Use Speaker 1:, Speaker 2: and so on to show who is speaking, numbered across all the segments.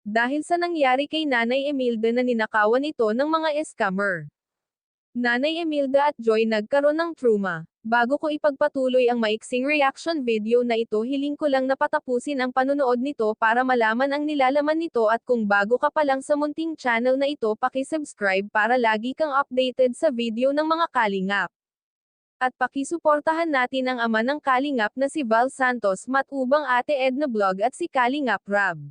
Speaker 1: Dahil sa nangyari kay Nanay Imelda na ninakawan ito ng mga scammer. Nanay Imelda at Joy nagkaroon ng trauma. Bago ko ipagpatuloy ang maiksing reaction video na ito, hiling ko lang na patapusin ang panunood nito para malaman ang nilalaman nito, at kung bago ka pa lang sa munting channel na ito, paki-subscribe para lagi kang updated sa video ng mga kalingap. At pakisuportahan natin ang ama ng kalingap na si Val Santos Matubang, Ate Edna Vlog at si Kalingap Rab.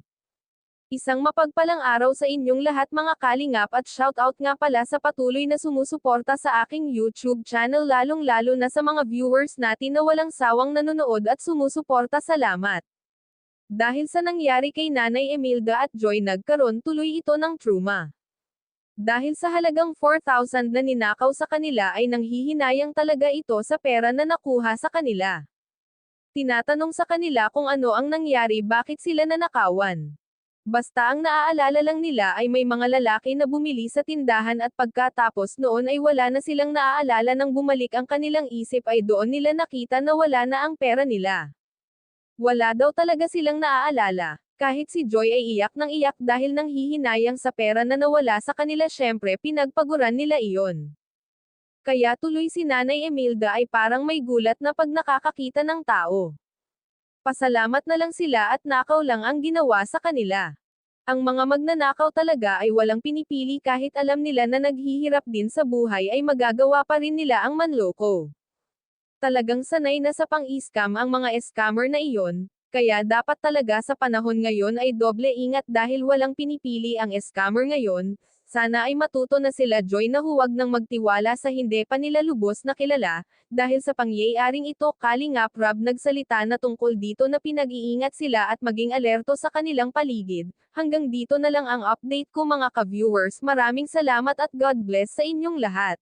Speaker 1: Isang mapagpalang araw sa inyong lahat mga kalingap, at shoutout nga pala sa patuloy na sumusuporta sa aking YouTube channel, lalong-lalo na sa mga viewers natin na walang sawang nanonood at sumusuporta. Salamat! Dahil sa nangyari kay Nanay Imelda at Joy, nagkaroon tuloy ito ng trauma. Dahil sa halagang 4,000 na ninakaw sa kanila, ay nanghihinayang talaga ito sa pera na nakuha sa kanila. Tinatanong sa kanila kung ano ang nangyari, bakit sila nanakawan. Basta ang naaalala lang nila ay may mga lalaki na bumili sa tindahan, at pagkatapos noon ay wala na silang naaalala. Nang bumalik ang kanilang isip ay doon nila nakita na wala na ang pera nila. Wala daw talaga silang naaalala. Kahit si Joy ay iyak ng iyak dahil nanghihinayang sa pera na nawala sa kanila, syempre pinagpaguran nila iyon. Kaya tuloy si Nanay Imelda ay parang may gulat na pag nakakakita ng tao. Pasalamat na lang sila at nakaw lang ang ginawa sa kanila. Ang mga magnanakaw talaga ay walang pinipili, kahit alam nila na naghihirap din sa buhay ay magagawa pa rin nila ang manloko. Talagang sanay na sa pang-scam ang mga scammer na iyon, kaya dapat talaga sa panahon ngayon ay doble ingat dahil walang pinipili ang scammer ngayon. Sana ay matuto na sila Joy na huwag nang magtiwala sa hindi pa nila lubos na kilala. Dahil sa pangyayaring ito, Kalingap Rab nagsalita na tungkol dito na pinag-iingat sila at maging alerto sa kanilang paligid. Hanggang dito na lang ang update ko mga ka-viewers. Maraming salamat at God bless sa inyong lahat.